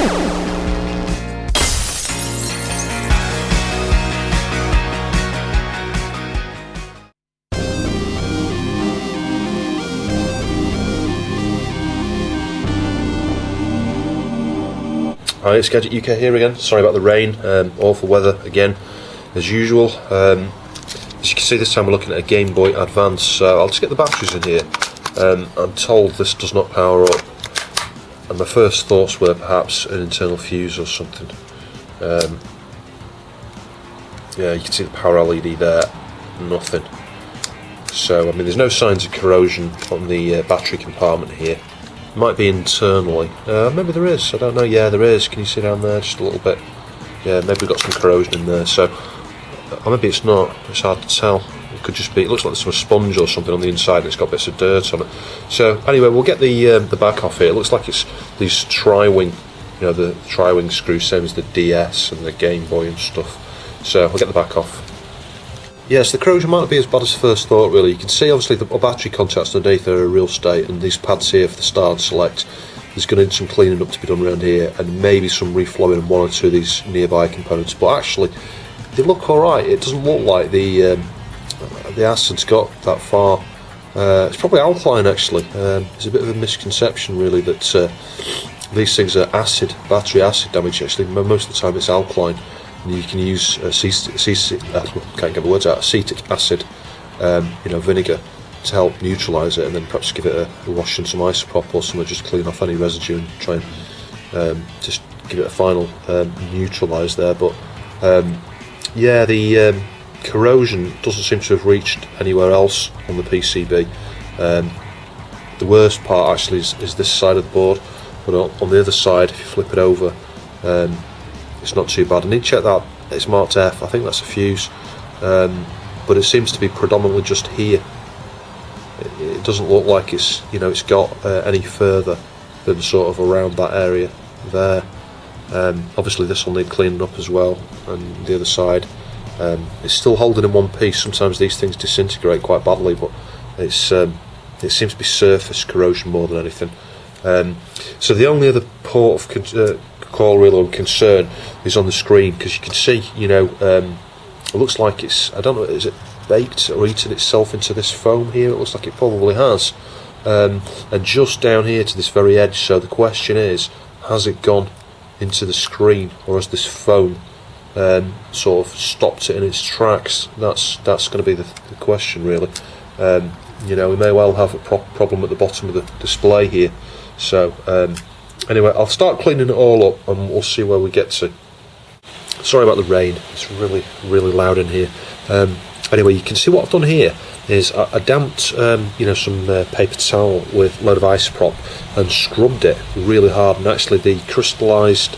Hi, it's Gadget UK here again. Sorry about the rain, awful weather again, as usual. As you can see, this time we're looking at a Gameboy Advance. So I'll just get the batteries in here. I'm told this does not power up, and my first thoughts were perhaps an internal fuse or something. Yeah, you can see the power LED there, nothing. So, I mean, there's no signs of corrosion on the battery compartment here. Might be internally. Maybe there is. I don't know. Yeah, there is. Can you see down there just a little bit? Yeah, maybe we've got some corrosion in there. So, or maybe it's not. It's hard to tell. It could just be. It looks like there's some sponge or something on the inside, and it's got bits of dirt on it. So, anyway, we'll get the back off here. It looks like it's these tri-wing. You know, the tri-wing screws, same as the DS and the Game Boy and stuff. So, we'll get the back off. Yes, the corrosion might not be as bad as first thought, really. You can see, obviously, the battery contacts underneath are a real state, and these pads here for the start and select, there's going to need some cleaning up to be done around here, and maybe some reflowing on one or two of these nearby components. But actually, they look alright. It doesn't look like the acid's got that far. It's probably alkaline, actually. There's a bit of a misconception, really, that these things are acid, battery acid damage. Actually, most of the time it's alkaline. And you can use acetic acid, vinegar, to help neutralise it, and then perhaps give it a wash in some isopropyl or something, just clean off any residue and try and just give it a final neutralise there. But yeah, the corrosion doesn't seem to have reached anywhere else on the PCB. The worst part actually is this side of the board, but on the other side, if you flip it over, it's not too bad. I need to check that. It's marked F. I think that's a fuse, but it seems to be predominantly just here. It doesn't look like it's it's got any further than sort of around that area there. Obviously, this will need cleaning up as well, and the other side. It's still holding in one piece. Sometimes these things disintegrate quite badly, but it seems to be surface corrosion more than anything. So the only other port of call really on concern is on the screen, because you can see it looks like it's, I don't know, is it baked or eaten itself into this foam here? It looks like it probably has, and just down here to this very edge. So the question is, has it gone into the screen, or has this foam sort of stopped it in its tracks? That's going to be the question, really. We may well have a problem at the bottom of the display here. So anyway, I'll start cleaning it all up, and we'll see where we get to. Sorry about the rain. It's really, really loud in here. Anyway, you can see what I've done here is I damped some paper towel with a load of isopropyl and scrubbed it really hard, and actually the crystallised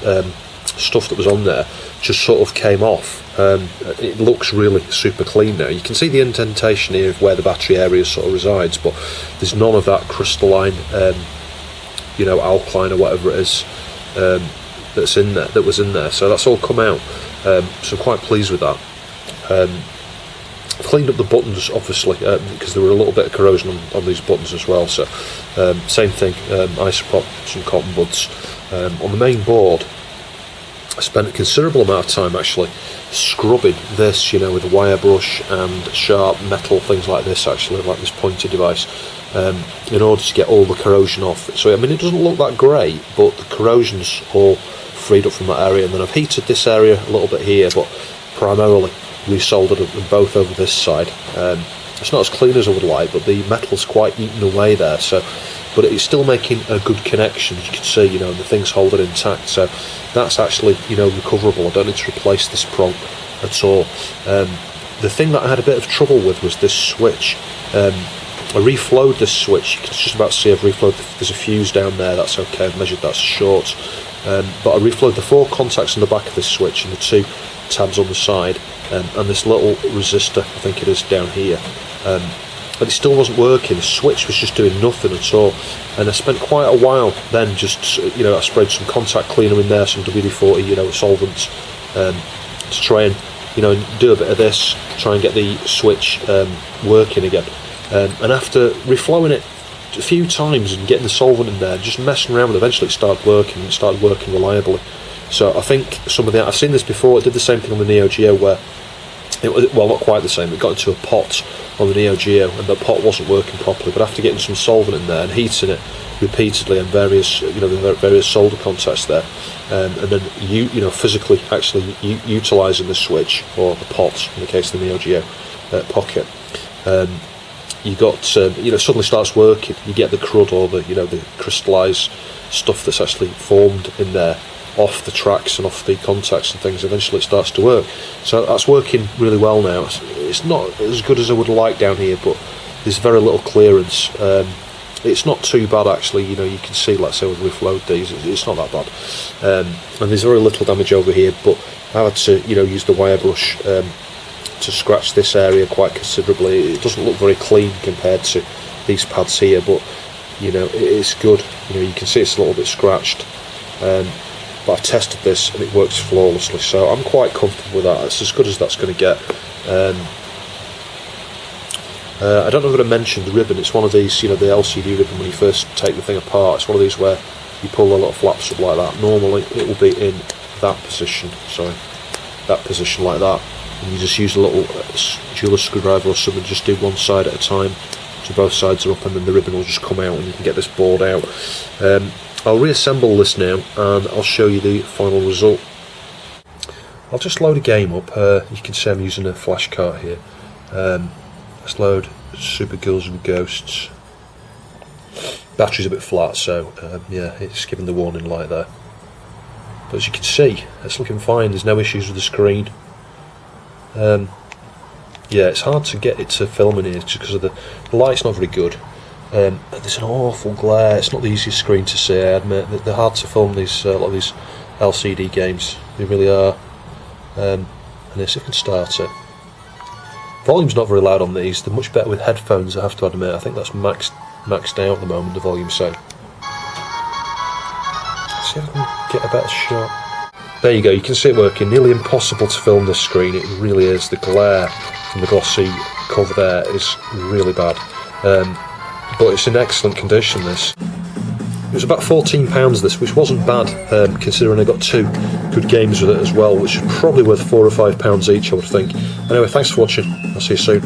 stuff that was on there just sort of came off. It looks really super clean now. You can see the indentation here of where the battery area sort of resides, but there's none of that crystalline alkaline or whatever it is that was in there. So that's all come out. So I'm quite pleased with that. I've cleaned up the buttons, obviously, because there were a little bit of corrosion on these buttons as well. So same thing, isopropyl, some cotton buds. On the main board, I spent a considerable amount of time actually scrubbing this, with a wire brush and sharp metal, things like this, actually, like this pointed device, in order to get all the corrosion off. So, I mean, it doesn't look that great, but the corrosion's all freed up from that area. And then I've heated this area a little bit here, but primarily resoldered them both over this side. It's not as clean as I would like, but the metal's quite eaten away there. So, but it's still making a good connection. As you can see, the thing's holding intact. So that's actually, recoverable. I don't need to replace this prong at all. The thing that I had a bit of trouble with was this switch. I reflowed this switch. You can just about see I've reflowed. There's a fuse down there. That's okay. I've measured that's short. But I reflowed the 4 contacts on the back of this switch and the 2 tabs on the side, and this little resistor, I think it is, down here. But it still wasn't working. The switch was just doing nothing at all, and I spent quite a while then just I sprayed some contact cleaner in there, some WD-40 solvent, to try and do a bit of this, try and get the switch working again. And after reflowing it a few times and getting the solvent in there, just messing around with it. Eventually it started working, and it started working reliably. So I think some of the, I've seen this before. It did the same thing on the Neo Geo where it was, well, not quite the same. It got into a pot on the Neo Geo, and the pot wasn't working properly. But after getting some solvent in there and heating it repeatedly and various, the various solder contacts there, and then physically actually utilising the switch or the pot in the case of the Neo Geo Pocket, you got suddenly starts working. You get the crud or the crystallised stuff that's actually formed in there off the tracks and off the contacts and things. Eventually it starts to work, so that's working really well now. It's not as good as I would like down here, but there's very little clearance. It's not too bad actually. You can see, let's say, when we float these, it's not that bad, and there's very little damage over here, but I had to use the wire brush to scratch this area quite considerably. It doesn't look very clean compared to these pads here, but it's good. You can see it's a little bit scratched, but I've tested this and it works flawlessly, so I'm quite comfortable with that. It's as good as that's going to get. I don't know if I'm going to mention the ribbon. It's one of these, the LCD ribbon when you first take the thing apart. It's one of these where you pull the little flaps up like that. Normally it will be in that position, like that, and you just use a little jeweler's screwdriver or something, just do one side at a time, so both sides are up, and then the ribbon will just come out and you can get this board out. I'll reassemble this now and I'll show you the final result. I'll just load a game up. You can see I'm using a flash cart here. Let's load Super Ghouls and Ghosts. Battery's a bit flat, so yeah, it's giving the warning light there. But as you can see, it's looking fine. There's no issues with the screen. Yeah, it's hard to get it to film in here just because of the light's not very good. There's an awful glare. It's not the easiest screen to see, I admit. They're hard to film these a lot of these LCD games. They really are. And let's see if I can start it. Volume's not very loud on these. They're much better with headphones, I have to admit. I think that's maxed out at the moment, the volume. So let's see if I can get a better shot. There you go. You can see it working. Nearly impossible to film this screen. It really is. The glare from the glossy cover there is really bad. But it's in excellent condition, this. It was about £14 this, which wasn't bad, considering I got two good games with it as well, which is probably worth £4 or £5 each, I would think. Anyway, thanks for watching. I'll see you soon.